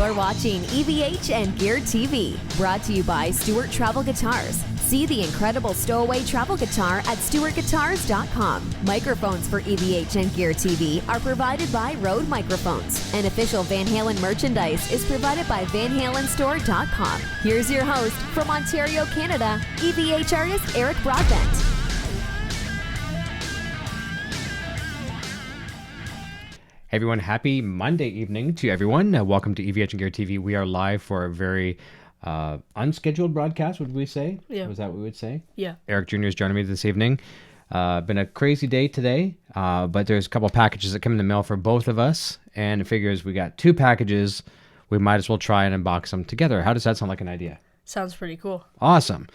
You're watching EVH and Gear TV, brought to you by Stewart Travel Guitars. See the incredible stowaway travel guitar at stewartguitars.com. Microphones for EVH and Gear TV are provided by Rode Microphones. And official Van Halen merchandise is provided by VanHalenStore.com. Here's your host from Ontario, Canada, EVH artist Eric Broadbent. Hey everyone, happy Monday evening to everyone. Welcome to EVH and Gear TV. We are live for a very unscheduled broadcast, would we say? Yeah. Was that what we would say? Yeah. Eric Jr. is joining me this evening. Been a crazy day today, but there's a couple of packages that come in the mail for both of us, and it figures we got two packages. We might as well try and unbox them together. How does that sound like an idea? Sounds pretty cool. Awesome.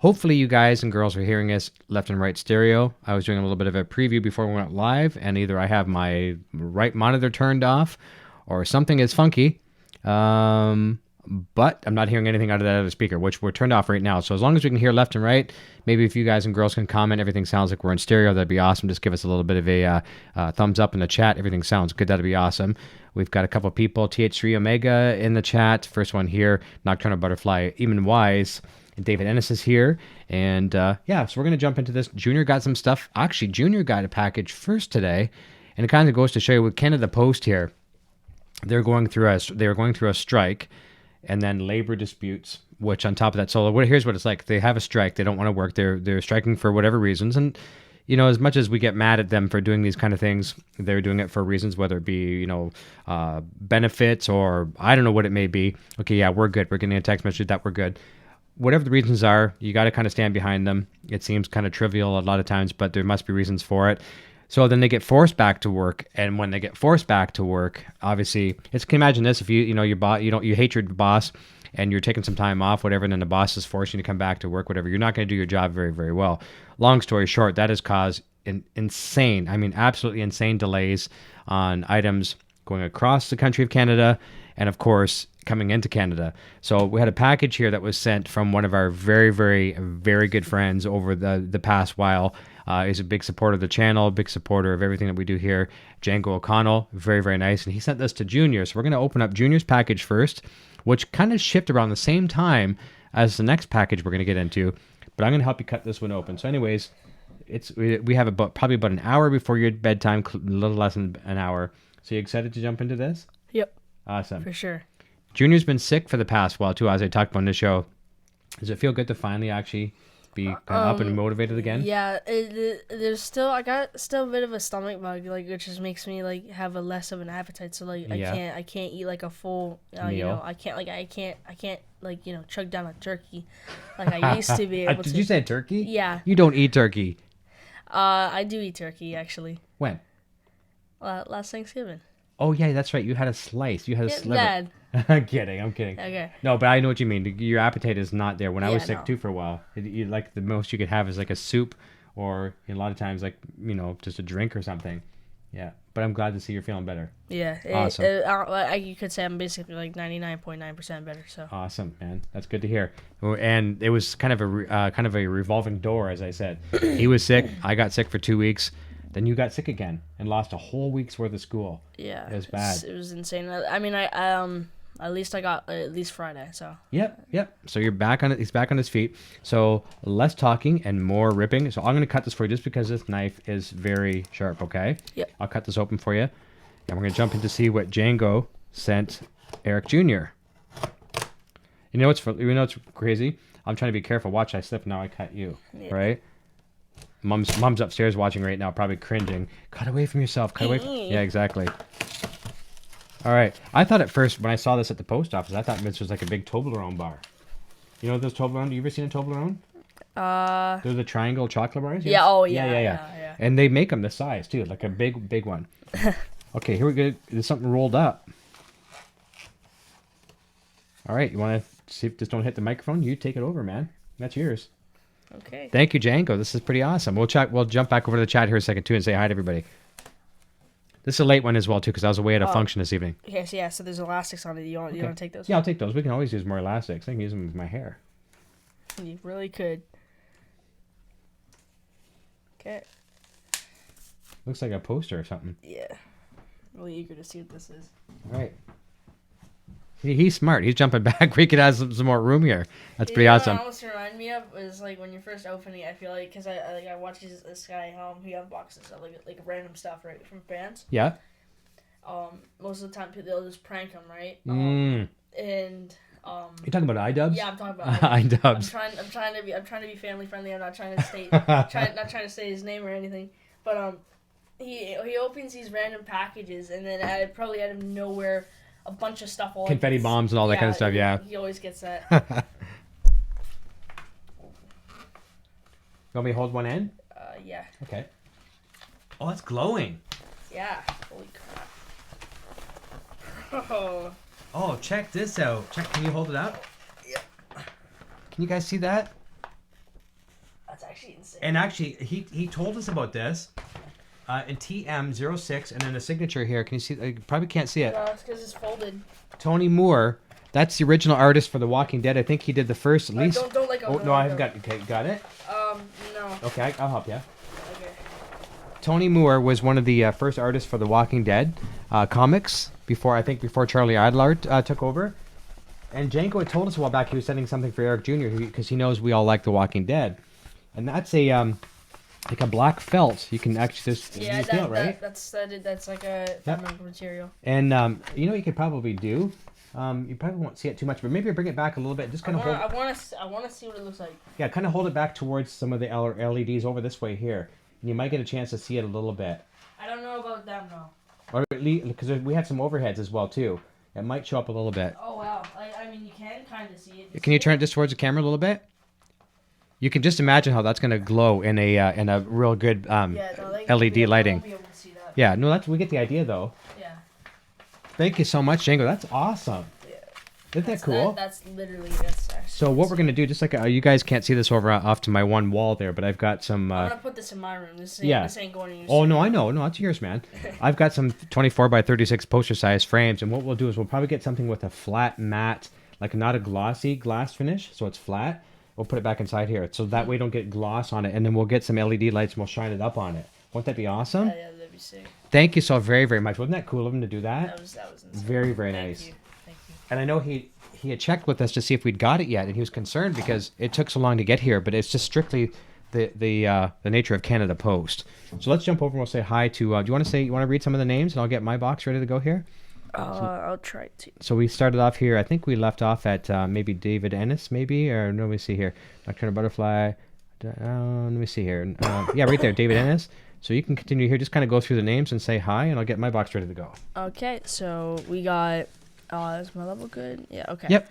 Hopefully you guys and girls are hearing us left and right stereo. I was doing a little bit of a preview before we went live, and either I have my right monitor turned off or something is funky. But I'm not hearing anything out of that other speaker, which we're turned off right now. So as long as we can hear left and right, maybe if you guys and girls can comment, everything sounds like we're in stereo, that'd be awesome. Just give us a little bit of a thumbs up in the chat. Everything sounds good. That'd be awesome. We've got a couple people, TH3 Omega in the chat. First one here, Nocturnal Butterfly, Eamon Wyse. David Ennis is here, and so we're going to jump into this. Junior got some stuff. Actually, Junior got a package first today, and it kind of goes to show you with Canada Post here. They were going through a strike, and then labor disputes. Which on top of that, so here's what it's like: they have a strike, they don't want to work. They're striking for whatever reasons, and as much as we get mad at them for doing these kind of things, they're doing it for reasons, whether it be benefits or I don't know what it may be. Okay, yeah, we're good. We're getting a text message that we're good. Whatever the reasons are, you got to kind of stand behind them. It seems kind of trivial a lot of times, but there must be reasons for it. So then they get forced back to work, and when they get forced back to work, obviously, can you imagine this? If your boss, you hate your boss, and you're taking some time off, whatever, and then the boss is forcing you to come back to work, whatever, you're not going to do your job very, very well. Long story short, that has caused absolutely insane delays on items going across the country of Canada, and of course, coming into Canada. So we had a package here that was sent from one of our very, very, very good friends over the past while. He's a big supporter of the channel, big supporter of everything that we do here. Django O'Connell, very, very nice. And he sent this to Junior. So we're going to open up Junior's package first, which kind of shipped around the same time as the next package we're going to get into. But I'm going to help you cut this one open. So anyways, we have probably about an hour before your bedtime, a little less than an hour. So you excited to jump into this? Yep. Awesome. For sure. Junior's been sick for the past while too, as I talked about on the show. Does it feel good to finally actually be kind of up and motivated again? Yeah, I got a bit of a stomach bug, which just makes me have a less of an appetite. So I can't eat a full meal. I can't chug down a turkey like I used to be able to. Did you say turkey? Yeah. You don't eat turkey. I do eat turkey actually. When? Last Thanksgiving. Oh yeah, that's right. You had a slice. You had a sliver. Dad. I'm kidding. Okay. No, but I know what you mean. Your appetite is not there. When I was sick no. too for a while, the most you could have is a soup, or a lot of times just a drink or something. Yeah, but I'm glad to see you're feeling better. Yeah. Awesome. You could say I'm basically 99.9% better. So. Awesome, man. That's good to hear. And it was kind of a revolving door, as I said. He was sick. I got sick for 2 weeks. Then you got sick again and lost a whole week's worth of school. Yeah, it was bad. It was insane. I mean, at least I got at least Friday. So. Yep. So you're back on it. He's back on his feet. So less talking and more ripping. So I'm going to cut this for you just because this knife is very sharp. Okay. Yep. I'll cut this open for you, and we're going to jump in to see what Django sent Eric Jr. You know what's crazy? I'm trying to be careful. Watch, I slip. Now I cut you. Yeah. Right. Mom's upstairs watching right now, probably cringing. Cut away from yourself. Cut away from... Yeah, exactly. All right. I thought at first, when I saw this at the post office, I thought this was like a big Toblerone bar. You know those Toblerone? You ever seen a Toblerone? They're the triangle chocolate bars? Yeah, oh, yeah. Yeah. And they make them this size, too, like a big, big one. Okay, here we go. There's something rolled up. All right, you want to see if this don't hit the microphone? You take it over, man. That's yours. Okay. Thank you, Django. This is pretty awesome. We'll jump back over to the chat here a second, too, and say hi to everybody. This is a late one as well, too, because I was away at a function this evening. Yes, yeah, so there's elastics on it. You want to take those? Yeah, I'll take those. We can always use more elastics. I can use them with my hair. You really could. Okay. Looks like a poster or something. Yeah. Really eager to see what this is. All right. He's smart. He's jumping back. We could have some more room here. That's pretty awesome. What almost remind me of is like when you're first opening. I feel like because I watch this guy he unboxes stuff like random stuff right from bands. Yeah. Most of the time they'll just prank him, right? And you're talking about iDubbbz? Yeah, I'm talking about iDubbbz. I'm trying to be family friendly. I'm not trying to state not trying to say his name or anything. But he opens these random packages and then probably out of nowhere a bunch of stuff. Confetti bombs and all that kind of stuff. Yeah. He always gets that. You want me to hold one end? Yeah. Okay. Oh, it's glowing. Yeah. Holy crap. Oh, check this out. Can you hold it up? Yeah. Can you guys see that? That's actually insane. And actually, he told us about this in TM06, and then the signature here. Can you see? You probably can't see it. No, it's because it's folded. Tony Moore. That's the original artist for The Walking Dead. I think he did the first at least. Don't let go. Oh, no, I haven't got. Okay, got it. No. Okay, I'll help you. Okay. Tony Moore was one of the first artists for The Walking Dead comics before Charlie Adlard took over. And Janko had told us a while back he was sending something for Eric Jr. because he knows we all like The Walking Dead, and that's a like a black felt. You can actually just feel it, right? That's like a fabric material. And you know what you could probably do. You probably won't see it too much, but maybe bring it back a little bit. Just kind of hold. I want to see what it looks like. Yeah, kind of hold it back towards some of the LEDs over this way here, and you might get a chance to see it a little bit. I don't know about them though. Or at least because we have some overheads as well too. It might show up a little bit. Oh wow! I mean, you can kind of see it. Can you turn it just towards the camera a little bit? You can just imagine how that's going to glow in a real good LED lighting. Be able to see that. Yeah, no, we get the idea though. Yeah. Thank you so much, Django. That's awesome. Yeah. Isn't that cool? That's literally So what we're gonna do, just like you guys can't see this over off to my one wall there, but I've got some. I'm gonna put this in my room. This ain't going in your Oh no, I know, no, it's yours, man. I've got some 24 by 36 poster size frames, and what we'll do is we'll probably get something with a flat matte, like not a glossy glass finish, so it's flat. We'll put it back inside here, so that way we don't get gloss on it, and then we'll get some LED lights and we'll shine it up on it. Won't that be awesome? Yeah, that'd be sick. Thank you so very, very much. Wasn't that cool of him to do that? That was insane. Very, very nice. Thank you. And I know he had checked with us to see if we'd got it yet, and he was concerned because it took so long to get here, but it's just strictly the nature of Canada Post. So let's jump over and we'll say hi to, do you want to read some of the names and I'll get my box ready to go here? I'll try to. So we started off here, I think we left off at maybe David Ennis, maybe, or no, let me see here. Nocturnal Butterfly, let me see here. Yeah, right there, David Ennis. So you can continue here, just kind of go through the names and say hi, and I'll get my box ready to go. Okay, so we got, is my level good? Yeah, okay. Yep.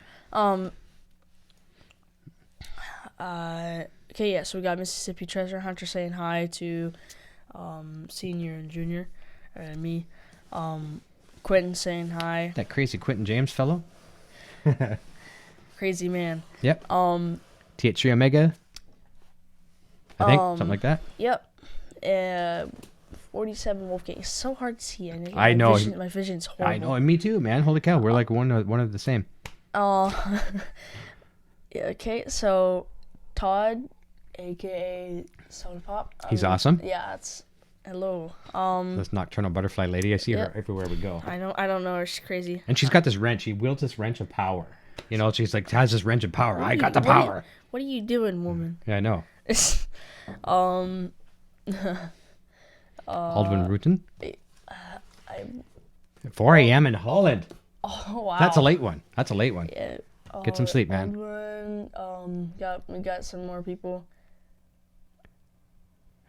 Okay, yeah, so we got Mississippi Treasure Hunter saying hi to Senior and Junior, and me. Quentin saying hi. That crazy Quentin James fellow. Crazy man. Yep. TH3 Omega. I think something like that. Yep. 47 Wolfgang. It's so hard to see. I know. My vision's horrible. I know, and me too, man. Holy cow, we're like one of the same. Yeah, okay, so Todd, aka Soda Pop. He's awesome. Yeah, it's hello. This Nocturnal Butterfly lady. I see her everywhere we go. I don't know her. She's crazy. And she's got this wrench. She wields this wrench of power. You know, she's like has this wrench of power. I got the power. What are you doing, woman? Yeah, I know. Aldwin Rutten. 4 a.m. in Holland. Oh wow. That's a late one. Yeah. Get some sleep, man. Aldwin, we got some more people.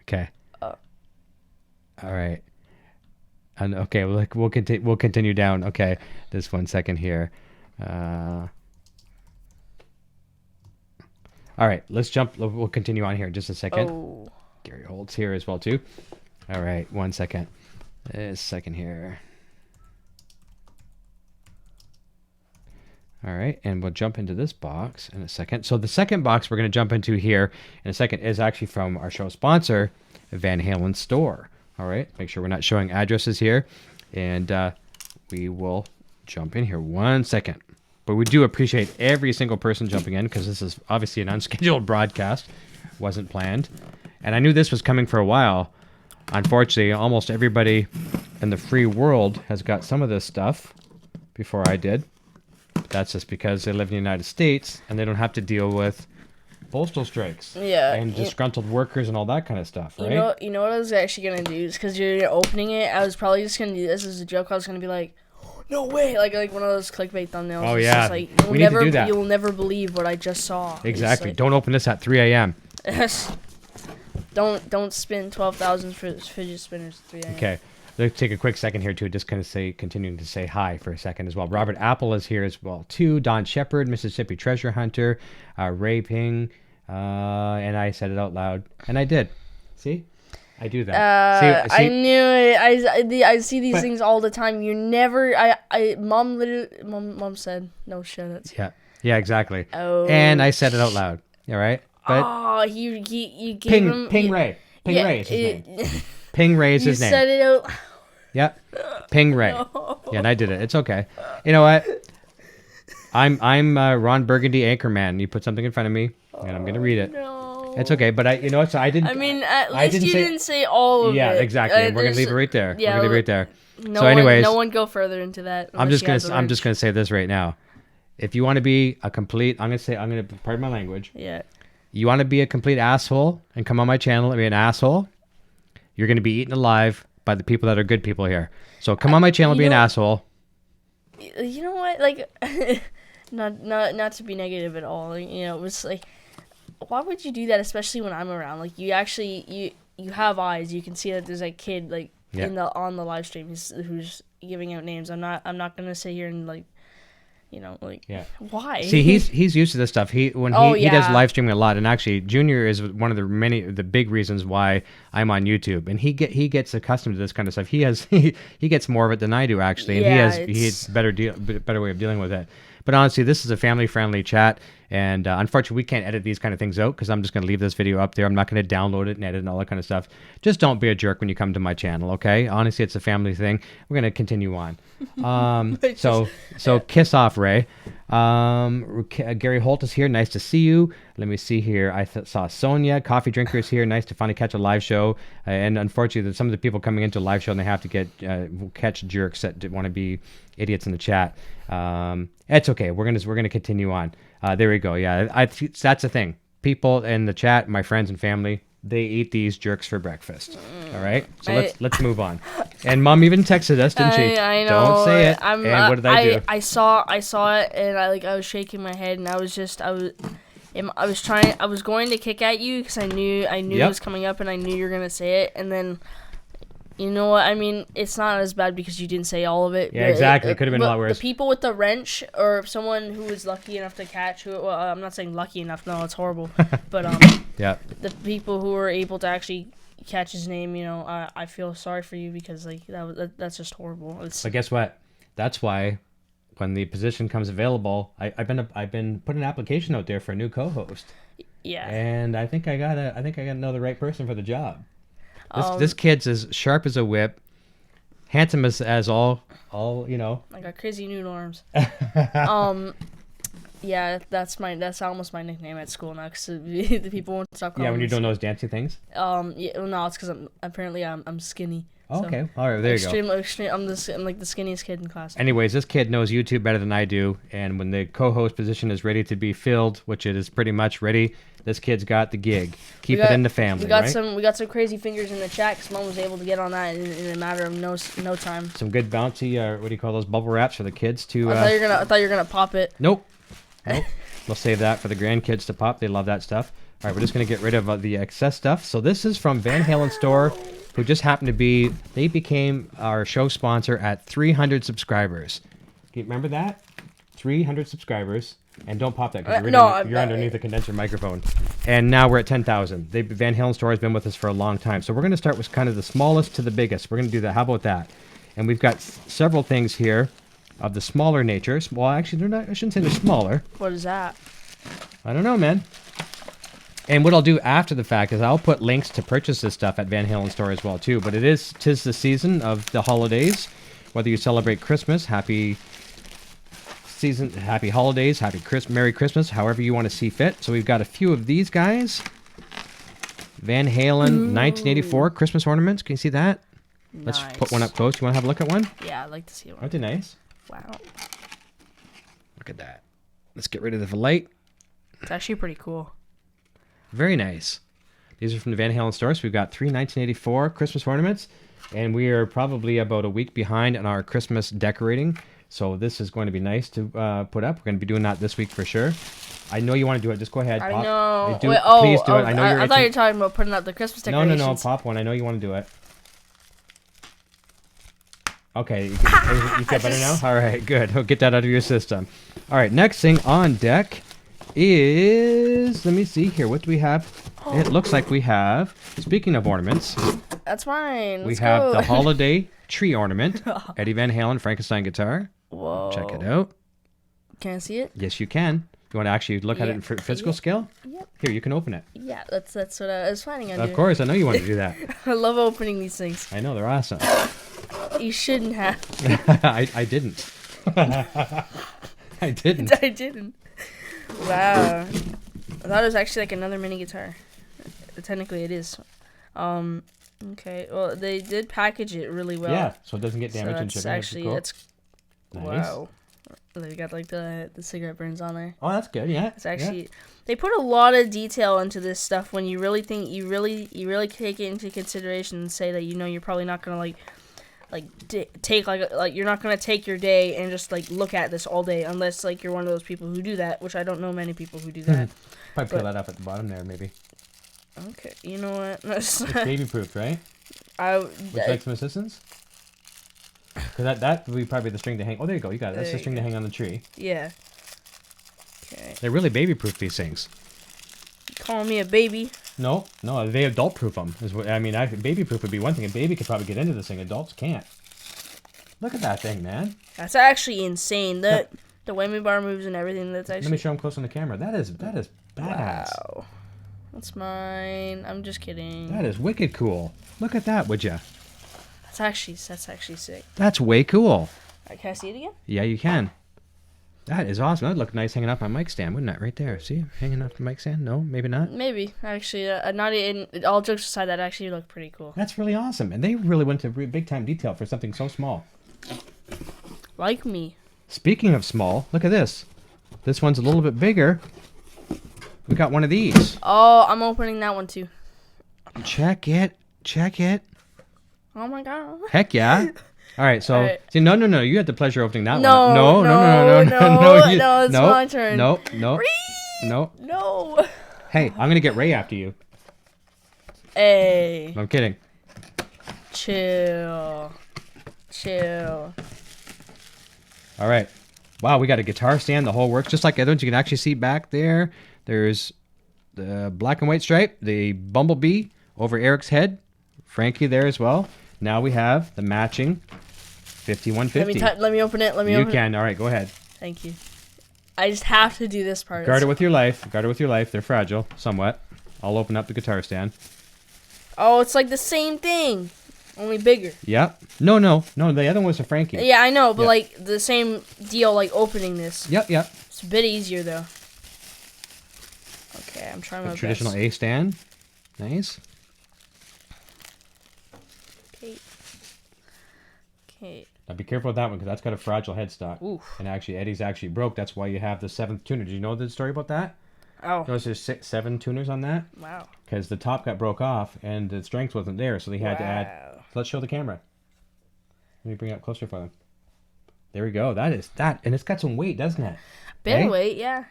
Okay. All right. And okay, we'll continue down. Okay, this 1 second here. All right, let's jump. We'll continue on here in just a second. Oh. Gary Holt's here as well too. All right, 1 second. A second here. All right, and we'll jump into this box in a second. So the second box we're going to jump into here in a second is actually from our show sponsor, Van Halen Store. All right, make sure we're not showing addresses here, and we will jump in here 1 second. But we do appreciate every single person jumping in because this is obviously an unscheduled broadcast, wasn't planned, and I knew this was coming for a while. Unfortunately, almost everybody in the free world has got some of this stuff before I did. That's just because they live in the United States and they don't have to deal with postal strikes. Yeah. And disgruntled workers and all that kind of stuff, right? You know what I was actually gonna do is because you're opening it. I was probably just gonna do this as a joke. I was gonna be like, no way, like one of those clickbait thumbnails. Oh, it's yeah. just like, We need to do that. You'll never believe what I just saw. Exactly. Like, Don't open this at 3 a.m. Don't spin 12,000 for fidget spinners at 3 a.m. Okay. Let's take a quick second here to just kind of continuing to say hi for a second as well. Robert Apple is here as well too. Don Shepard, Mississippi Treasure Hunter, Ray Ping, and I said it out loud, and I did. See, I do that. See? I knew it. I see these things all the time. You never. Mom said no shut. Yeah, exactly. Oh. And I said it out loud. All right. But you gave him Ping Ray. Ping Ray is his name. Ping Ray is his name. You said it out. Yep. Ping Ray. No. Yeah, and I did it. It's okay. You know what? I'm Ron Burgundy Anchorman. You put something in front of me, and I'm gonna read it. No. It's okay, but I didn't. I mean, at least you didn't say all of it. Yeah, exactly. We're gonna leave it right there. Yeah, we're gonna leave it right there. No So, anyways, no one go further into that. I'm just gonna say this right now. If you want to be a complete, pardon my language. Yeah. You want to be a complete asshole and come on my channel and be an asshole, you're going to be eaten alive by the people that are good people here. So come on my channel and be an asshole. You know what? Like, not to be negative at all. You know, it was like, why would you do that? Especially when I'm around. Like, you actually you have eyes. You can see that there's a kid like on the live stream who's giving out names. I'm not gonna sit here and like. You know, like, why? See, he's used to this stuff. He does live streaming a lot, and actually, Junior is one of the big reasons why I'm on YouTube, and he gets accustomed to this kind of stuff. He gets more of it than I do actually, and he has better way of dealing with it. But honestly, this is a family-friendly chat, and unfortunately, we can't edit these kind of things out because I'm just going to leave this video up there. I'm not going to download it and edit and all that kind of stuff. Just don't be a jerk when you come to my channel, okay? Honestly, it's a family thing. We're going to continue on. So kiss off, Ray. Gary Holt is here. Nice to see you. Let me see here. I saw Sonia, coffee drinker, is here. Nice to finally catch a live show. And unfortunately, some of the people coming into a live show and they have to catch jerks that want to be idiots in the chat. It's okay. We're gonna continue on. There we go. Yeah, that's the thing. People in the chat, my friends and family, they eat these jerks for breakfast. All right. So let's move on. And Mom even texted us, didn't she? I know. Don't say it. And what did I do? I saw it, and I was shaking my head, and I was going to kick at you because I knew it was coming up, and I knew you were gonna say it, and then. You know what? I mean, it's not as bad because you didn't say all of it. Yeah, exactly. It could have been a lot worse. The people with the wrench, or someone who was lucky enough to catch, well, I'm not saying lucky enough. No, it's horrible. But the people who were able to actually catch his name, you know, I feel sorry for you because like that's just horrible. But guess what? That's why when the position comes available, I've been putting an application out there for a new co-host. Yeah. And I think I got to know the right person for the job. This kid's as sharp as a whip, handsome as all you know. I got crazy noodle arms. Yeah, that's almost my nickname at school now because the people won't stop calling me. Yeah, when you're doing those dancing things. No, it's because I'm skinny. Oh, okay, all right, there you go. I'm like the skinniest kid in class. Anyways, this kid knows YouTube better than I do, and when the co-host position is ready to be filled, which it is pretty much ready, this kid's got the gig. Keep it in the family. We got some crazy fingers in the chat because Mom was able to get on that in a matter of no time. Some good bouncy, what do you call those, bubble wraps for the kids to. I thought you were gonna pop it. Nope. We'll save that for the grandkids to pop. They love that stuff. All right, we're just gonna get rid of the excess stuff. So this is from Van Halen Store, who just happened to be. They became our show sponsor at 300 subscribers. Do you remember that? 300 subscribers. And don't pop that because you're underneath the condenser microphone. And now we're at 10,000. Van Halen Store has been with us for a long time. So we're going to start with kind of the smallest to the biggest. We're going to do that. How about that? And we've got several things here of the smaller nature. Well, actually, they're not. I shouldn't say they're smaller. What is that? I don't know, man. And what I'll do after the fact is I'll put links to purchase this stuff at Van Halen Store as well, too. But tis the season of the holidays. Whether you celebrate Christmas, happy holidays, Merry Christmas, however you want to see fit. So we've got a few of these guys. Van Halen 1984 Christmas ornaments. Can you see that? Nice. Let's put one up close. You want to have a look at one? Yeah, I'd like to see one. Aren't they nice? Wow. Look at that. Let's get rid of the light. It's actually pretty cool. Very nice. These are from the Van Halen store. So we've got 3 1984 Christmas ornaments, and we are probably about a week behind on our Christmas decorating. So this is going to be nice to put up. We're going to be doing that this week for sure. I know you want to do it. Just go ahead. I pop. know. Please do it. I know you're I thought you were talking about putting up the Christmas decorations. No. Pop one. I know you want to do it. Okay. You feel better now? All right. Good. We'll get that out of your system. All right. Next thing on deck is... Let me see here. What do we have? It looks like we have... Speaking of ornaments... That's mine. We have the holiday tree ornament. Eddie Van Halen Frankenstein guitar. Whoa. Check it out. Can I see it? Yes, you can. You want to actually look at it in physical scale? Yep. Here, you can open it. Yeah, that's what I was planning on doing. Of course, I know you want to do that. I love opening these things. I know, they're awesome. You shouldn't have. I didn't. I didn't. I didn't. Wow. I thought it was actually like another mini guitar. Technically, it is. Okay. Well, they did package it really well. Yeah, so it doesn't get damaged in shipping. Actually, cool. that's nice. Wow. They got like the cigarette burns on there. Oh, that's good. Yeah. It's actually they put a lot of detail into this stuff when you really think you really take it into consideration and say that you're probably not gonna take you're not gonna take your day and just like look at this all day unless like you're one of those people who do that, which I don't know many people who do that. Probably peel that up at the bottom there, maybe. Okay, you know what? It's baby proof, right? Would you like some assistance? Because that would be probably the string to hang. Oh, there you go. You got it. That's the string to hang on the tree. Yeah. Okay. They're really baby proof, these things. You calling me a baby? No, they adult proof them. Baby proof would be one thing. A baby could probably get into this thing. Adults can't. Look at that thing, man. That's actually insane. The whammy bar moves and everything. That's actually. Let me show them close on the camera. That is badass. Wow. That's mine. I'm just kidding. That is wicked cool. Look at that, would ya? That's actually sick. That's way cool. Can I see it again? Yeah, you can. That is awesome. That'd look nice hanging off my mic stand, wouldn't it? Right there. See? Hanging off the mic stand? No, maybe not. Maybe. Actually, not in all jokes aside, that actually looked pretty cool. That's really awesome. And they really went to big time detail for something so small. Like me. Speaking of small, look at this. This one's a little bit bigger. We got one of these. Oh, I'm opening that one too. Check it. Oh my god. Heck yeah. All right, so see, no, you had the pleasure of opening that one. No, it's my turn. No. No. Hey, I'm gonna get Ray after you. Hey. I'm kidding. Chill. All right. Wow, we got a guitar stand. The whole works just like the other ones. You can actually see back there. There's the black and white stripe, the bumblebee over Eric's head, Frankie there as well. Now we have the matching 5150. Let me open it. You can. All right, go ahead. Thank you. I just have to do this part. Guard it with your life. They're fragile, somewhat. I'll open up the guitar stand. Oh, it's like the same thing, only bigger. Yep. No. The other one was a Frankie. Yeah, I know, but like the same deal, like opening this. Yep. It's a bit easier though. Okay, I'm trying my best. Traditional A stand. Nice. Okay. Now be careful with that one because that's got a fragile headstock. Oof. And actually, Eddie's actually broke. That's why you have the 7th tuner. Did you know the story about that? Oh. Notice there's 7 tuners on that? Wow. Because the top got broke off and the strength wasn't there, so they had to add. So let's show the camera. Let me bring it up closer for them. There we go. That is that. And it's got some weight, doesn't it? Bit of weight, yeah.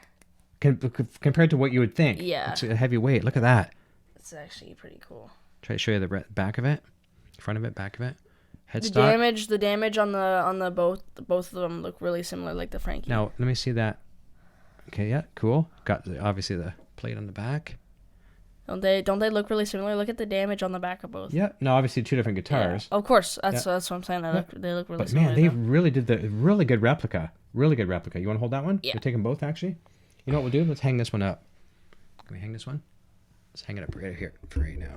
Compared to what you would think. Yeah. It's a heavy weight. Look at that. It's actually pretty cool. Try to show you the back of it. Front of it, back of it. Headstock. The damage on the both of them look really similar, like the Frankie. Now let me see that. Okay, yeah, cool. Got obviously the plate on the back. Don't they look really similar? Look at the damage on the back of both. Yeah, no, obviously 2 different guitars. Yeah. Of course, that's what I'm saying. They look really similar. But man, they really did the really good replica. Really good replica. You want to hold that one? Yeah. We're taking both actually. You know what we'll do? Let's hang this one up. Can we hang this one? Let's hang it up right here for right now.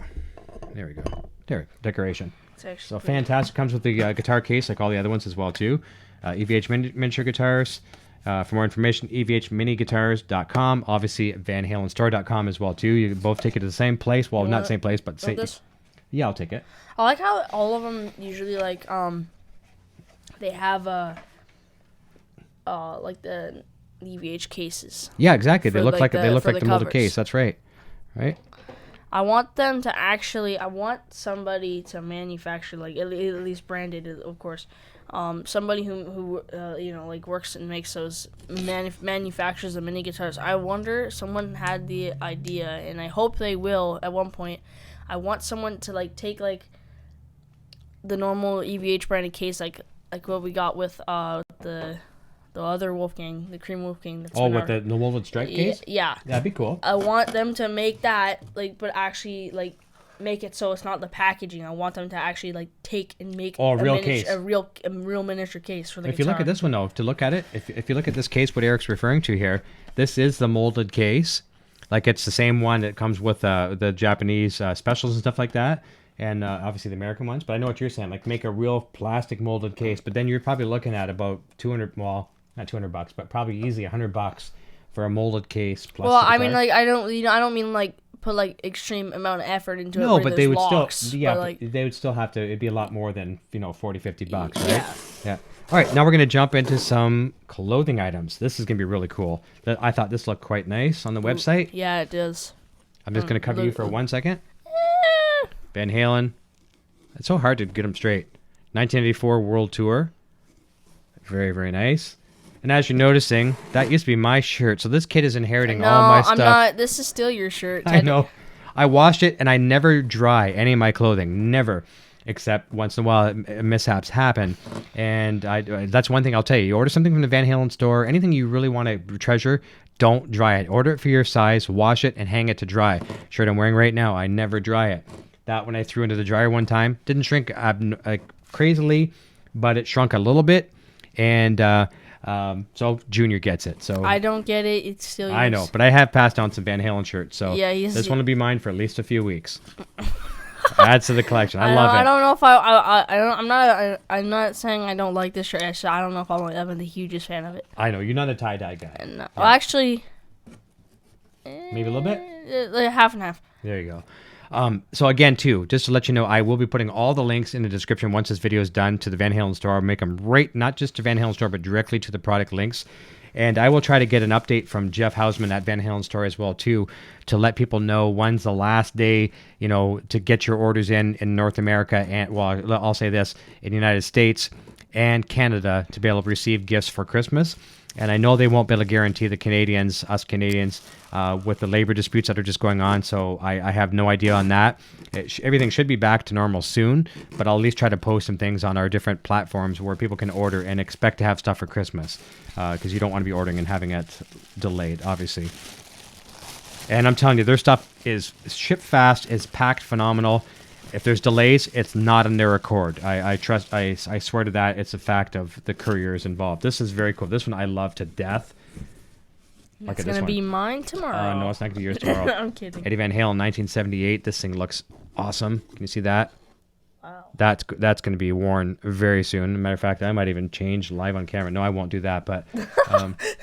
There we go. There, decoration. So fantastic. Comes with the guitar case like all the other ones as well too. EVH miniature guitars. For more information, evhminiguitars.com. Obviously, vanhalenstore.com as well too. You can both take it to the same place. Well, not same place, but same. Yeah, I'll take it. I like how all of them usually like they have like the EVH cases. Yeah, exactly. They look like the molded covers. case. That's right. Right. I want them to actually. I want somebody to manufacture, like at least branded, of course. Somebody who like works and makes those manufactures the mini guitars. I wonder, someone had the idea, and I hope they will at one point. I want someone to like take like the normal EVH branded case, like what we got with the other Wolfgang, the Cream Wolfgang. That's with the molded stripe case. Yeah, that'd be cool. I want them to make that, like, but actually like make it so it's not the packaging. I want them to actually like take and make a real miniature case for the guitar. If you look at this one though, to look at it, if you look at this case, what Eric's referring to here, this is the molded case. Like it's the same one that comes with the Japanese specials and stuff like that, and obviously the American ones. But I know what you're saying, like make a real plastic molded case. But then you're probably looking at about $200, well, not $200, but probably easy $100 for a molded case. Well, I mean, like I don't mean like put like extreme amount of effort into it. No, but they would locks, still, yeah, but, like, they would still have to. It'd be a lot more than $40-$50, right? Yeah. All right, now we're gonna jump into some clothing items. This is gonna be really cool. I thought this looked quite nice on the website. Yeah, it does. I'm just gonna cover you for 1 second. Van Halen. It's so hard to get them straight. 1984 World Tour. Very, very nice. And as you're noticing, that used to be my shirt. So this kid is inheriting all my stuff. No, I'm not. This is still your shirt. I know. I washed it, and I never dry any of my clothing. Never. Except once in a while, mishaps happen. And that's one thing I'll tell you. You order something from the Van Halen store, anything you really want to treasure, don't dry it. Order it for your size, wash it, and hang it to dry. Shirt I'm wearing right now, I never dry it. That one I threw into the dryer one time. Didn't shrink crazily, but it shrunk a little bit. And so Junior gets it. So I don't get it. It's still yours. I know, but I have passed on some Van Halen shirts. So yeah, this one will be mine for at least a few weeks. Adds to the collection. I love it. I don't know if I'm not saying I don't like this shirt. Actually, I don't know if I'm the hugest fan of it. I know you're not a tie-dye guy. No. Yeah. Well, actually, maybe a little bit. Like half and half. There you go. So again, too, just to let you know, I will be putting all the links in the description once this video is done to the Van Halen store. I'll make them right, not just to Van Halen store, but directly to the product links. And I will try to get an update from Jeff Hausman at Van Halen store as well, too, to let people know when's the last day, to get your orders in North America. And, well, I'll say this, in the United States and Canada, to be able to receive gifts for Christmas. And I know they won't be able to guarantee the Canadians, us Canadians, with the labor disputes that are just going on. So I have no idea on that. Everything should be back to normal soon, but I'll at least try to post some things on our different platforms where people can order and expect to have stuff for Christmas, because you don't want to be ordering and having it delayed, obviously. And I'm telling you, their stuff is shipped fast, is packed phenomenal. If there's delays, it's not on their accord. I swear to that. It's a fact of the couriers involved. This is very cool. This one I love to death. It's going to be mine tomorrow. No, it's not going to be yours tomorrow. I'm kidding. Eddie Van Halen, 1978. This thing looks awesome. Can you see that? Wow. That's going to be worn very soon. As a matter of fact, I might even change live on camera. No, I won't do that, but...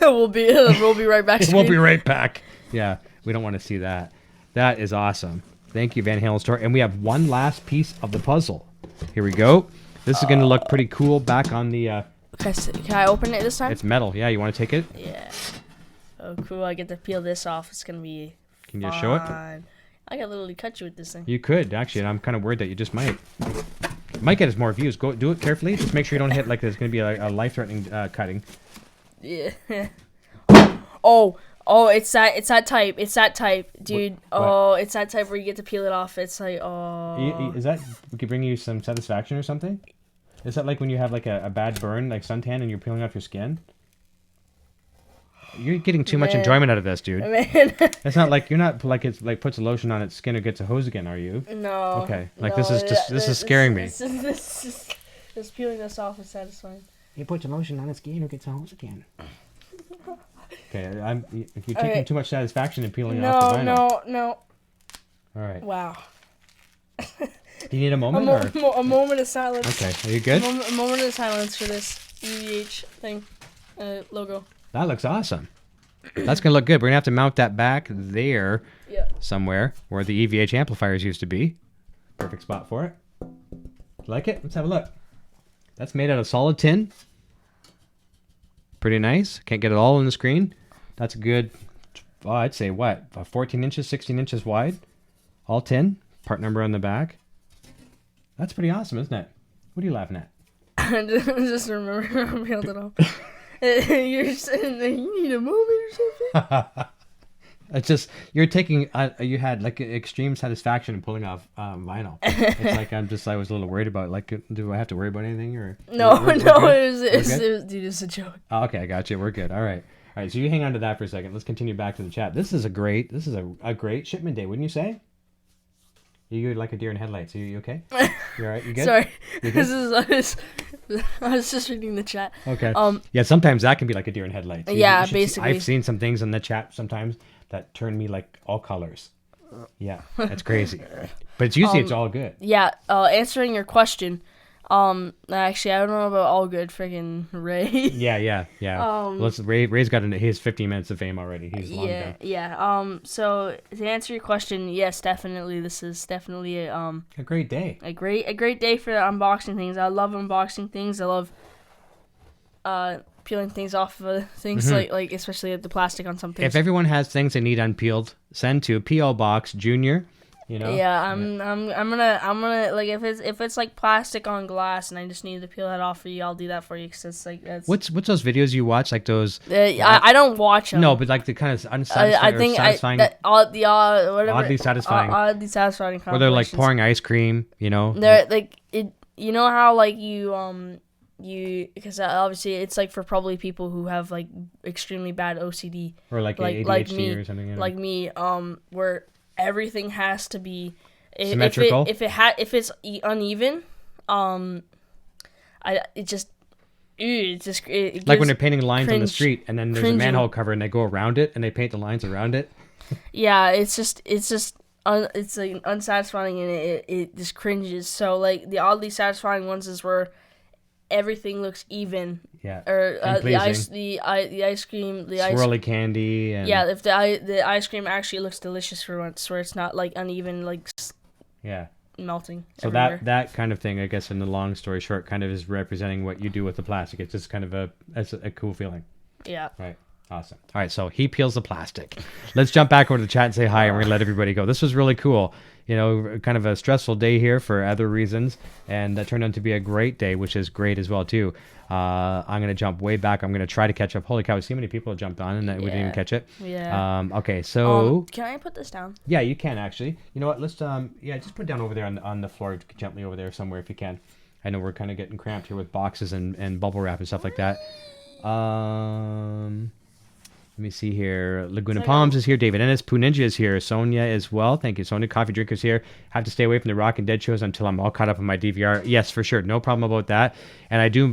we'll be right back. We'll be right back. Yeah, we don't want to see that. That is awesome. Thank you, Van Halen store. And we have one last piece of the puzzle. Here we go. This is going to look pretty cool back on the... Can I open it this time? It's metal. Yeah, you want to take it? Yeah. Oh, cool. I get to peel this off. It's going to be Can you show it? I could literally cut you with this thing. You could, actually. And I'm kind of worried that you just might. It might get us more views. Go do it carefully. Just make sure you don't hit like there's going to be a life-threatening cutting. Yeah. Oh, it's that type. It's that type, dude. What? It's that type where you get to peel it off. It's like, Is that could bring you some satisfaction or something? Is that like when you have like a bad burn, like suntan, and you're peeling off your skin? You're getting too much enjoyment out of this, dude. Man. It's not like you're not like it's like puts a lotion on its skin or gets a hose again, are you? No. Okay. Like this is scaring me. This peeling this off is satisfying. You put a lotion on its skin or gets a hose again. Okay, if you're taking too much satisfaction in peeling off the vinyl. No. All right. Wow. Do you need a moment? A moment of silence. Okay, are you good? A moment of silence for this EVH thing, logo. That looks awesome. That's going to look good. We're going to have to mount that back there somewhere where the EVH amplifiers used to be. Perfect spot for it. Like it? Let's have a look. That's made out of solid tin. pretty nice. Can't get it all on the screen. That's a good, I'd say 14 inches, 16 inches wide. All tin. Part number on the back. That's pretty awesome, isn't it? What are you laughing at? I just remember I peeled it off. You're sitting there, you need a moment or something? It's just, you're taking, you had like extreme satisfaction in pulling off vinyl. It's like, I was a little worried about, like, do I have to worry about anything? Or No, it was, dude, it's a joke. Oh, okay, I got you. We're good. All right. All right, so you hang on to that for a second. Let's continue back to the chat. This is a great shipment day, wouldn't you say? You like a deer in headlights. Are you okay? You all right? You good? Sorry. You good? I was just reading the chat. Okay. Yeah, sometimes that can be like a deer in headlights. Basically. I've seen some things in the chat sometimes that turn me like all colors. Yeah, that's crazy. But it's usually it's all good. Yeah, answering your question. Actually, I don't know about all good, freaking Ray. Yeah. Ray's got his 15 minutes of fame already. He's long done. Yeah. So to answer your question, yes, definitely, this is definitely a great day. A great day for unboxing things. I love unboxing things. I love peeling things off of things, like especially the plastic on some things. If everyone has things they need unpeeled, send to P.O. Box Junior. You know? Yeah, I'm gonna like if it's like plastic on glass and I just need to peel that off for you, I'll do that for you because it's like that's. What's those videos you watch, like those? I don't watch them. No, but like the kind of satisfying. Oddly satisfying. Oddly satisfying. Where they're like pouring ice cream, you know. They're like it. You know how like you because obviously it's like for probably people who have like extremely bad OCD or like ADHD like me, or something. You know? Like me, where everything has to be symmetrical. If it's uneven, it just like when they're painting lines on the street and then there's a manhole cover and they go around it and they paint the lines around it. Yeah, it's like unsatisfying and it just cringes. So like the oddly satisfying ones is where everything looks even. Yeah. Or the ice cream, swirly candy. And yeah, if the ice cream actually looks delicious for once, where it's not like uneven, like melting. So everywhere. that kind of thing, I guess, in the long story short, kind of is representing what you do with the plastic. It's just kind of a cool feeling. Yeah. Right. Awesome. All right, so he peels the plastic. Let's jump back over to the chat and say hi, and we're going to let everybody go. This was really cool. You know, kind of a stressful day here for other reasons, and that turned out to be a great day, which is great as well, too. I'm going to jump way back. I'm going to try to catch up. Holy cow, see how many people jumped on and we didn't even catch it? Yeah. Okay, so... can I put this down? Yeah, you can, actually. You know what, let's... just put it down over there on the floor, gently over there somewhere if you can. I know we're kind of getting cramped here with boxes and bubble wrap and stuff like that. Let me see here. Laguna Palms is here. David Ennis. Poo Ninja is here. Sonia as well. Thank you, Sonia. Coffee Drinkers here. Have to stay away from the Rock and Dead shows until I'm all caught up on my DVR. Yes, for sure. No problem about that. And I do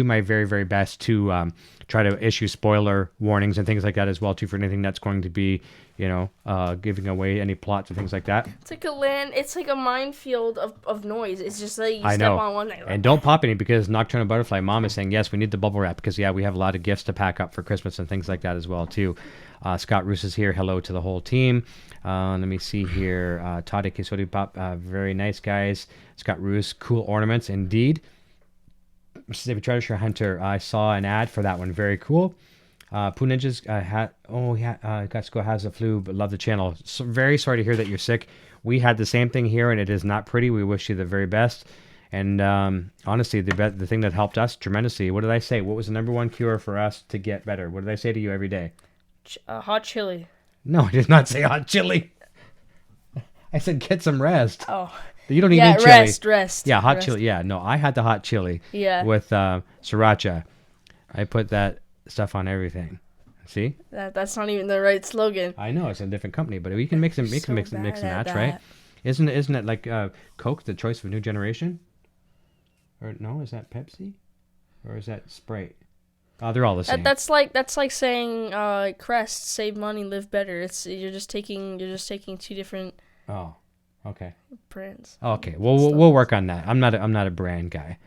my very, very best to try to issue spoiler warnings and things like that as well, too, for anything that's going to be, you know, giving away any plots and things like that. It's like it's like a minefield of noise. It's just like you step on one thing. And don't pop any, because Nocturnal Butterfly Mom is saying, yes, we need the bubble wrap, because, we have a lot of gifts to pack up for Christmas and things like that as well, too. Scott Roos is here. Hello to the whole team. Let me see here. Todd Kisodi Pop. Very nice, guys. Scott Roos. Cool ornaments, indeed. Mississippi Treasure Hunter. I saw an ad for that one. Very cool. Poo Ninja's Gatsko has the flu, but love the channel. So very sorry to hear that you're sick. We had the same thing here, and it is not pretty. We wish you the very best. And honestly, the thing that helped us tremendously, what did I say? What was the number one cure for us to get better? What did I say to you every day? Hot chili. No, I did not say hot chili. I said get some rest. Oh. You don't even need chili. Rest. Yeah, hot chili. Yeah, no, I had the hot chili. Yeah. With sriracha. I put that stuff on everything. See? That's not even the right slogan. I know, it's a different company, but we can mix and match, right? Isn't it like Coke, the choice of a new generation? Or no, is that Pepsi? Or is that Sprite? Oh, they're all the same. That's like saying Crest, save money, live better. You're just taking two different. Oh, okay. Brands. Okay, well we'll work on that. I'm not a brand guy.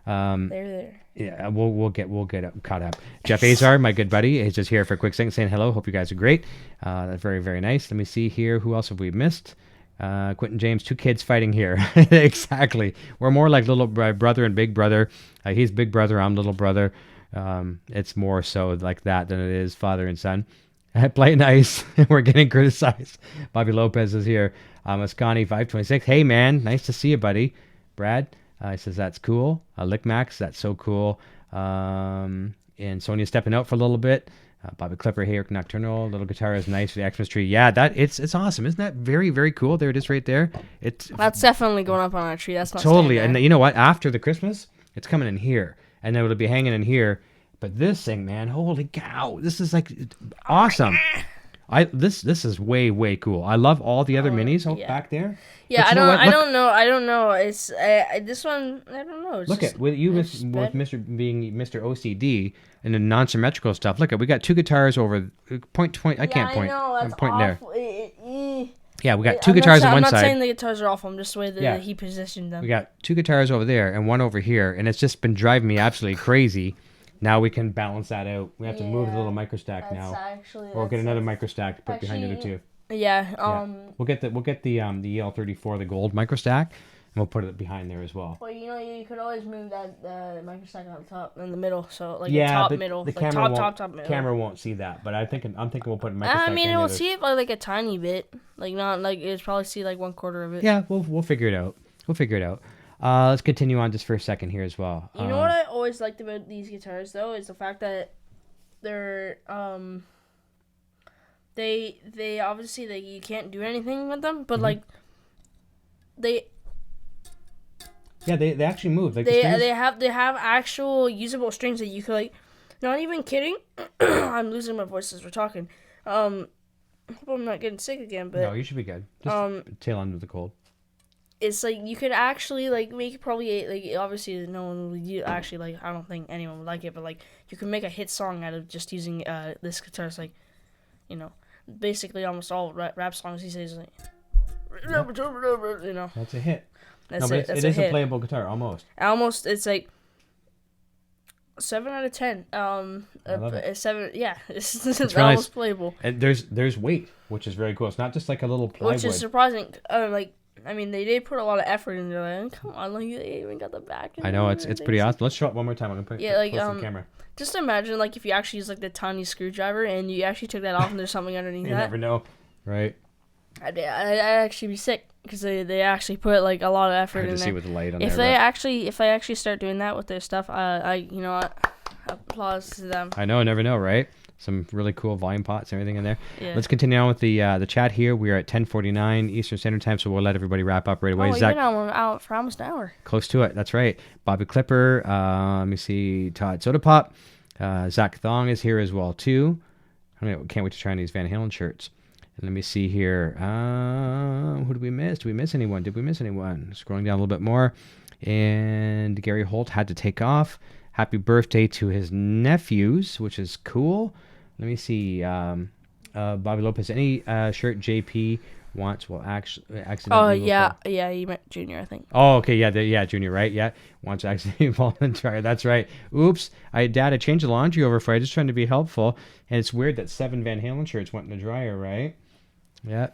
They're there. Yeah, we'll get caught up. Jeff Azar, my good buddy, is just here for a quick second saying hello. Hope you guys are great. That's very, very nice. Let me see here. Who else have we missed? Quentin James, 2 kids fighting here. Exactly. We're more like little brother and big brother. He's big brother. I'm little brother. It's more so like that than it is father and son. Play nice. We're getting criticized. Bobby Lopez is here. Ascani 526. Hey man, nice to see you, buddy. Brad he says that's cool. Lick Max, that's so cool. And Sonia stepping out for a little bit. Bobby Clipper, Hey Nocturnal, little guitar is nice for the Xmas tree. Yeah, that it's awesome. Isn't that very, very cool? There it is right there. That's definitely going up on our tree. That's not totally. And you know what? After the Christmas, it's coming in here, and then it'll be hanging in here. But this thing, man, holy cow! This is like awesome. This is way, way cool. I love all the other minis back there. Yeah, I don't know. It's this one. I don't know. It's look just, at with Mr. being Mr. OCD and the non-symmetrical stuff. Look at we got two guitars over point. I can't point. I know, that's I'm pointing awful. there. Yeah, we got two guitars on one side. I'm not saying the guitars are awful. I'm just the way that he positioned them. We got two guitars over there and one over here, and it's just been driving me absolutely crazy. Now we can balance that out. We have to move the little micro stack now, or get another micro stack to put behind the other two. Yeah. We'll get the EL34, the gold micro stack, and we'll put it behind there as well. Well, you could always move that micro stack on top in the middle, so like the top middle, the camera top middle. Camera won't see that, but I'm thinking we'll put a micro stack. I mean, it will see it by like a tiny bit, like not like it'll probably see like 1/4 of it. Yeah, we'll figure it out. Let's continue on just for a second here as well. You know what I always liked about these guitars though is the fact that they're they obviously like you can't do anything with them, but like they actually move. Like they have actual usable strings that you could like. Not even kidding. I'm losing my voice as we're talking. Hope I'm not getting sick again, but no, you should be good. Just tail end of the cold. It's like you could actually like make probably like obviously no one would actually like I don't think anyone would like it, but like you can make a hit song out of just using this guitar. It's like, you know, basically almost all rap songs he says like, you know. That's a hit. That's it is a playable guitar almost. Almost, it's like 7 out of 10. I love it. 7. Yeah, it's really almost playable. And there's weight, which is very cool. It's not just like a little plywood. Which is surprising. Like. I mean, they did put a lot of effort into it. Come on, like they even got the back. I know it's pretty awesome. Let's show it one more time. I'm gonna put it close to the camera. Just imagine like if you actually use like the tiny screwdriver and you actually took that off and there's something underneath you that. You never know, right? I'd actually be sick because they actually put like a lot of effort in there. See with the light on if there. If I actually start doing that with their stuff, you know what? Applause to them. I know, I never know, right? Some really cool volume pots and everything in there. Yeah. Let's continue on with the chat here. We are at 10:49 Eastern Standard Time, so we'll let everybody wrap up right away. We've been out for almost an hour. Close to it. That's right. Bobby Clipper. Let me see. Todd Soda Pop. Zach Thong is here as well too. Can't wait to try on these Van Halen shirts. And let me see here. Who did we miss? Did we miss anyone? Scrolling down a little bit more. And Gary Holt had to take off. Happy birthday to his nephews, which is cool. Let me see. Bobby Lopez, any shirt JP wants will accidentally. Yeah, you meant Junior, I think. Oh, okay, yeah, Junior, right? Yeah, wants to accidentally fall in the dryer. That's right. Oops, I changed the laundry over for you. Just trying to be helpful, and it's weird that 7 Van Halen shirts went in the dryer, right? Yeah.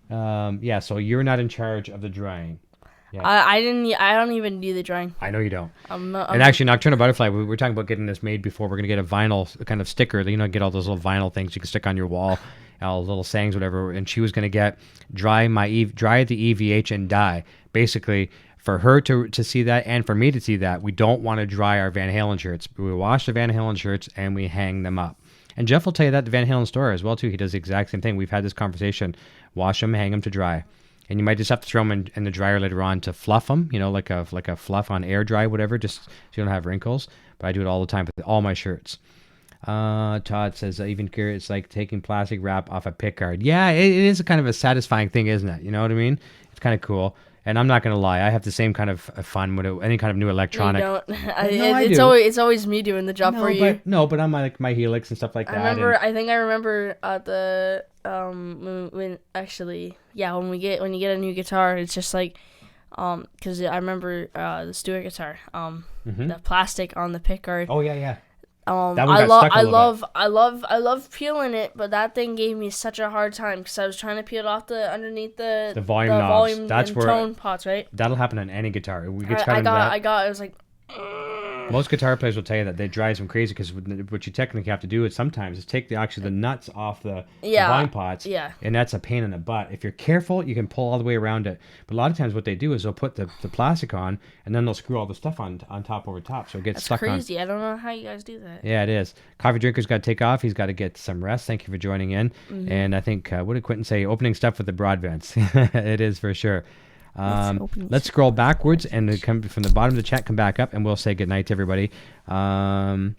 Yeah. So you're not in charge of the drying. Yeah. I don't even do the drawing. I know you don't. And actually, Nocturnal Butterfly, we were talking about getting this made before. We're going to get a vinyl kind of sticker. You know, get all those little vinyl things you can stick on your wall, little sayings, whatever. And she was going to get dry the EVH and dye. Basically, for her to see that and for me to see that, we don't want to dry our Van Halen shirts. We wash the Van Halen shirts and we hang them up. And Jeff will tell you that at the Van Halen store as well, too. He does the exact same thing. We've had this conversation. Wash them, hang them to dry. And you might just have to throw them in the dryer later on to fluff them, you know, like a fluff on air dry, whatever, just so you don't have wrinkles. But I do it all the time with all my shirts. Todd says, even Garrett, it's like taking plastic wrap off a pick guard. Yeah, it is a kind of a satisfying thing, isn't it? You know what I mean? It's kind of cool. And I'm not going to lie, I have the same kind of fun with any kind of new electronic. No, you don't. It's always me doing the job for you. But I'm like my Helix and stuff like that. I think I remember at the when you get a new guitar, it's just like because I remember the Stewart guitar, the plastic on the pick guard. Oh yeah. I love peeling it, but that thing gave me such a hard time because I was trying to peel it off underneath the volume knobs. That's where tone pots, right? That'll happen on any guitar. I was like, Most guitar players will tell you that they drives them crazy because what you technically have to do is sometimes take the nuts off the volume pots. Yeah. And that's a pain in the butt. If you're careful, you can pull all the way around it. But a lot of times what they do is they'll put the plastic on and then they'll screw all the stuff on top over top, so it gets stuck on. That's crazy. I don't know how you guys do that. Yeah, it is. Coffee Drinker's got to take off. He's got to get some rest. Thank you for joining in. Mm-hmm. And I think, what did Quentin say? Opening stuff with the broad vents. It is for sure. Let's scroll backwards and come from the bottom of the chat, come back up, and we'll say goodnight to everybody. And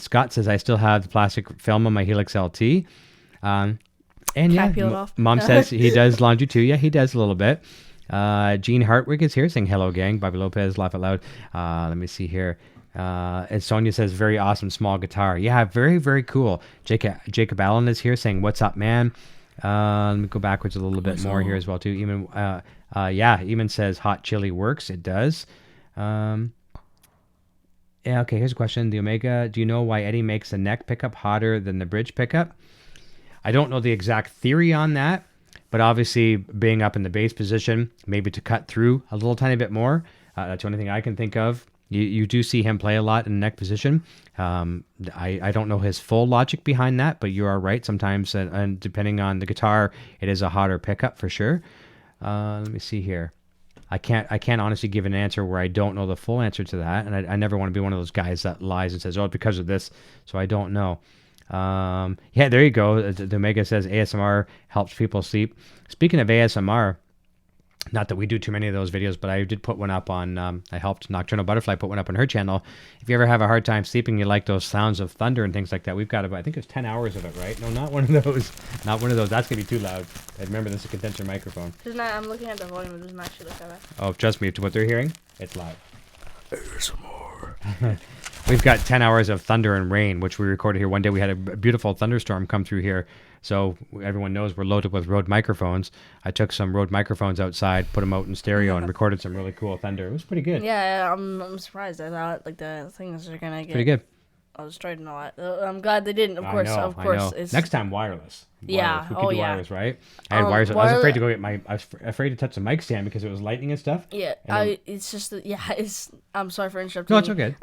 Scott says, I still have the plastic film on my Helix LT. And yeah, Mom says he does laundry too. Yeah, he does a little bit. Gene Hartwig is here saying hello, gang. Bobby Lopez, laugh out loud. Let me see here. And Sonia says, very awesome small guitar. Yeah, very, very cool. Jacob Allen is here saying, what's up, man? Let me go backwards a little bit more here as well, too. Eamon says, hot chili works. It does. Yeah, okay, here's a question. The Omega, do you know why Eddie makes the neck pickup hotter than the bridge pickup? I don't know the exact theory on that, but obviously being up in the bass position, maybe to cut through a little tiny bit more. That's the only thing I can think of. You do see him play a lot in the neck position. I don't know his full logic behind that, but you are right. Sometimes, and depending on the guitar, it is a hotter pickup for sure. Let me see here. I can't honestly give an answer where I don't know the full answer to that, and I never want to be one of those guys that lies and says, "Oh, it's because of this," so I don't know. Yeah, there you go. The Omega says ASMR helps people sleep. Speaking of ASMR, not that we do too many of those videos, but I did put one up on, I helped Nocturnal Butterfly put one up on her channel. If you ever have a hard time sleeping, you like those sounds of thunder and things like that, we've got about, I think it's 10 hours of it, right? No, not one of those. Not one of those. That's going to be too loud. And remember, this is a condenser microphone. I'm looking at the volume. It doesn't actually look that bad. Oh, trust me, to what they're hearing, it's loud. ASMR. We've got 10 hours of thunder and rain, which we recorded here. One day we had a beautiful thunderstorm come through here. So everyone knows we're loaded with Rode microphones. I took some Rode microphones outside, put them out in stereo, and recorded some really cool thunder. It was pretty good. Yeah, I'm surprised. I thought like the things are gonna get pretty good. Destroyed and all that. I'm glad they didn't. Of course. It's... Next time, wireless. Yeah. We could do wireless, right? I had wireless. I was afraid to go get I was afraid to touch the mic stand because it was lightning and stuff. Yeah. It's just. I'm sorry for interrupting. No, it's okay.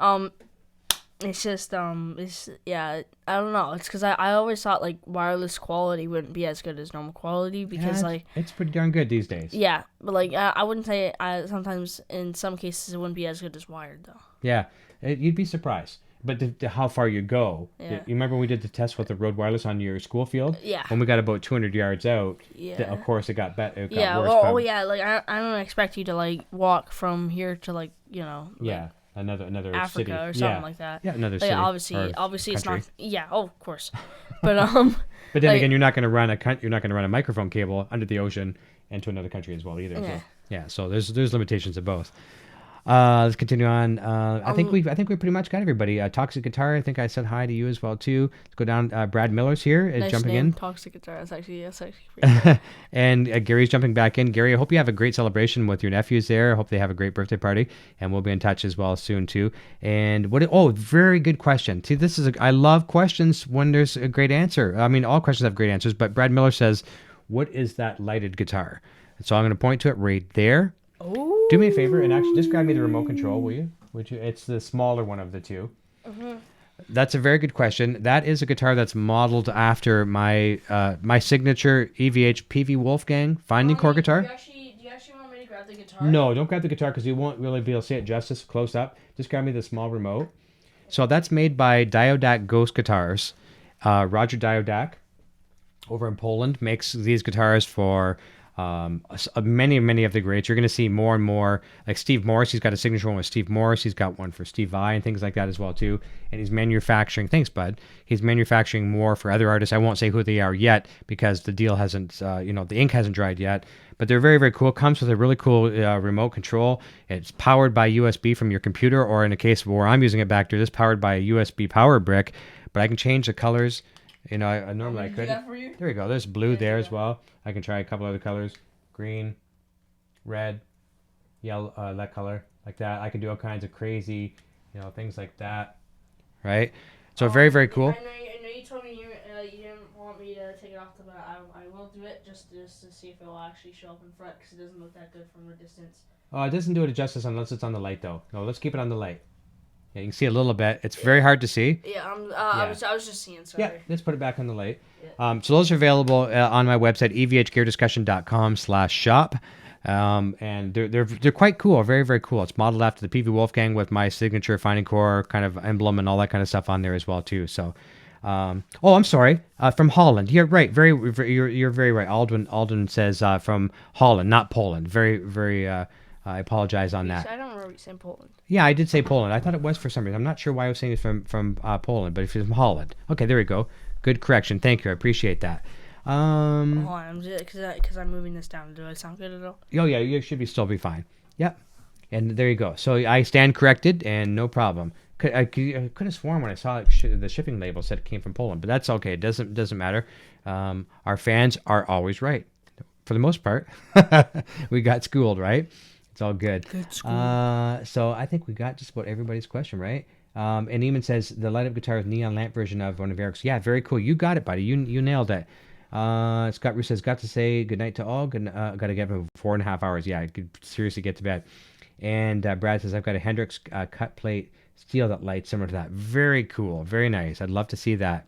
It's just I don't know. It's because I always thought like wireless quality wouldn't be as good as normal quality because it's pretty darn good these days. Yeah, but like I wouldn't say sometimes in some cases it wouldn't be as good as wired though. Yeah, you'd be surprised. But how far you go. Yeah. You remember when we did the test with the Rode Wireless on your school field? Yeah. When we got about 200 yards out, of course it got better. It got worse. Like I don't expect you to like walk from here to like another Africa city or something like that. Yeah, another like, city. Obviously it's not. Yeah, of course. But But then again, you're not going to run a microphone cable under the ocean and to another country as well either. Yeah. So there's limitations of both. Let's continue on. I think we pretty much got everybody. Toxic Guitar, I think I said hi to you as well too. Let's go down. Brad Miller's here, nice jumping name, in. Toxic Guitar. That's actually pretty cool. And Gary's jumping back in. Gary, I hope you have a great celebration with your nephews there. I hope they have a great birthday party, and we'll be in touch as well soon too. And very good question. See, I love questions when there's a great answer. I mean, all questions have great answers, but Brad Miller says, "What is that lighted guitar?" So I'm going to point to it right there. Oh. Do me a favor and actually just grab me the remote control, will you? It's the smaller one of the two. Mm-hmm. That's a very good question. That is a guitar that's modeled after my signature EVH PV Wolfgang Finding Core guitar. Do you actually want me to grab the guitar? No, don't grab the guitar because you won't really be able to see it justice close up. Just grab me the small remote. So that's made by Diodak Ghost Guitars. Roger Diodak over in Poland makes these guitars for... many of the greats. You're going to see more and more, like Steve Morse. He's got a signature one with Steve Morse. He's got one for Steve Vai and things like that as well too. And he's manufacturing, thanks bud, he's manufacturing more for other artists. I won't say who they are yet because the deal hasn't, the ink hasn't dried yet, but they're very, very cool. Comes with a really cool remote control. It's powered by USB from your computer, or in the case where I'm using it back there, this powered by a USB power brick, but I can change the colors. I normally I could. There you go. There's blue there as well. I can try a couple other colors. Green, red, yellow, that color, like that. I can do all kinds of crazy, things like that. Right? So very, very cool. I know you told me you didn't want me to take it off, but I will do it just to see if it will actually show up in front because it doesn't look that good from a distance. Oh, it doesn't do it justice unless it's on the light, though. No, let's keep it on the light. Yeah, you can see a little bit. It's very hard to see. Yeah, I was just seeing. Sorry. Yeah, let's put it back on the light. Yeah. So those are available on my website, evhgeardiscussion.com/shop. And they're quite cool, very, very cool. It's modeled after the PV Wolfgang with my signature Finding Core kind of emblem and all that kind of stuff on there as well too. So, I'm sorry, from Holland. You're right, you're very right. Alden says from Holland, not Poland. Very, very. I apologize on that. I don't remember you saying Poland. Yeah, I did say Poland. I thought it was for some reason. I'm not sure why I was saying it's from Poland, but if it's from Holland. Okay, there we go. Good correction. Thank you. I appreciate that. Hold on, because I'm moving this down. Do I sound good at all? Oh yeah, you should still be fine. Yep. And there you go. So I stand corrected, and no problem. I could have sworn when I saw the shipping label said it came from Poland, but that's okay. It doesn't matter. Our fans are always right, for the most part. We got schooled, right? It's all good. Good school. So I think we got just about everybody's question, right? And Eamon says the light up guitar with neon lamp version of one of Eric's. Yeah, very cool. You got it, buddy. You nailed it. Scott Roos says, got to say goodnight to all. Got to get up 4.5 hours. Yeah, I could seriously get to bed. And Brad says, I've got a Hendrix cut plate steel that lights similar to that. Very cool. Very nice. I'd love to see that.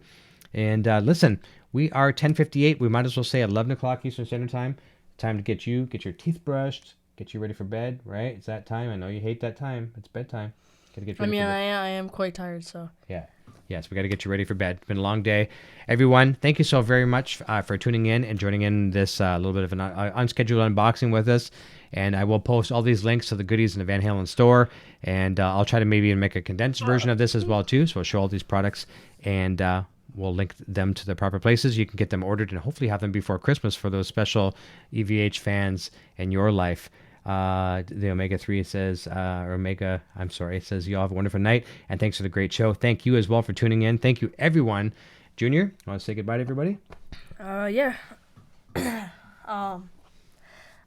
And listen, we are 10:58. We might as well say 11 o'clock Eastern Standard Time. Time to get your teeth brushed, get you ready for bed, right? It's that time. I know you hate that time. It's bedtime. Gotta get ready for bed. I am quite tired, so. Yeah. Yes, we got to get you ready for bed. It's been a long day. Everyone, thank you so very much for tuning in and joining in this little bit of an unscheduled unboxing with us. And I will post all these links to the goodies in the Van Halen store. And I'll try to maybe make a condensed version of this as well, too. So I'll show all these products. And we'll link them to the proper places. You can get them ordered and hopefully have them before Christmas for those special EVH fans in your life. The Omega 3 says, says you all have a wonderful night and thanks for the great show. Thank you as well for tuning in. Thank you, everyone. Junior, you want to say goodbye to everybody? Yeah.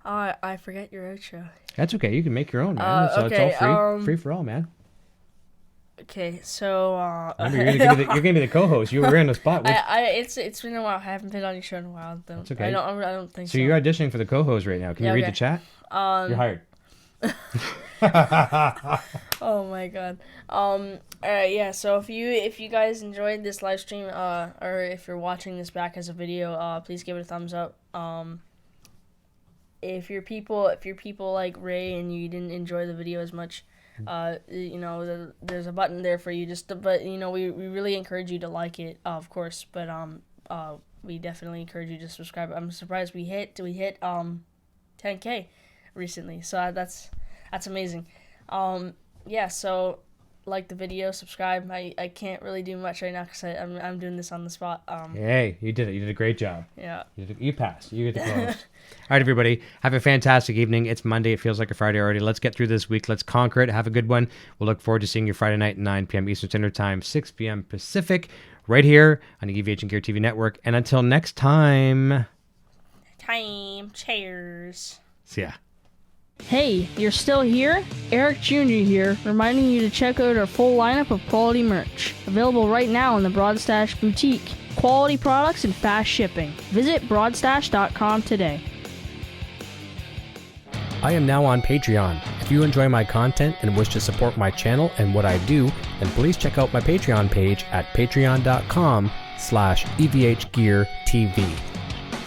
I forget your outro. That's okay. You can make your own, man. So okay, it's all free for all, man. Okay, so Remember, you're gonna be the co-host. You were in the spot. It's been a while. I haven't been on your show in a while. That's okay. I don't think so. So you're auditioning for the co-host right now. Can you read the chat? You're hired. Oh my god. Yeah. So if you guys enjoyed this live stream, or if you're watching this back as a video, please give it a thumbs up. If you're people like Ray and you didn't enjoy the video as much, there's a button there for you. We really encourage you to like it, of course. But we definitely encourage you to subscribe. I'm surprised we hit 10K recently, so that's amazing. Yeah, so like the video, subscribe. I can't really do much right now because I'm doing this on the spot. Hey, you did it. You did a great job. Yeah. You passed. You get the close. All right, everybody. Have a fantastic evening. It's Monday. It feels like a Friday already. Let's get through this week. Let's conquer it. Have a good one. We'll look forward to seeing you Friday night, 9 p.m. Eastern Standard Time, 6 p.m. Pacific, right here on the EVH Gear TV network. And until next time. Cheers. See ya. Hey, you're still here? Eric Jr. here, reminding you to check out our full lineup of quality merch. Available right now in the Broadstash Boutique. Quality products and fast shipping. Visit broadstash.com today. I am now on Patreon. If you enjoy my content and wish to support my channel and what I do, then please check out my Patreon page at patreon.com/EVH Gear TV.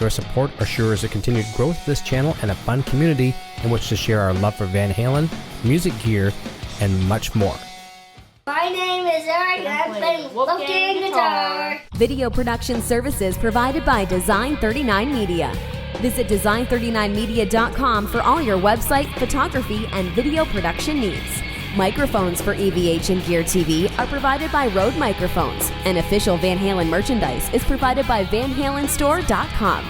Your support assures the continued growth of this channel and a fun community in which to share our love for Van Halen, music gear, and much more. My name is Eric and I play Wolfgang guitar. Video production services provided by Design 39 Media. Visit design39media.com for all your website, photography, and video production needs. Microphones for EVH and Gear TV are provided by Rode Microphones, and official Van Halen merchandise is provided by VanHalenStore.com.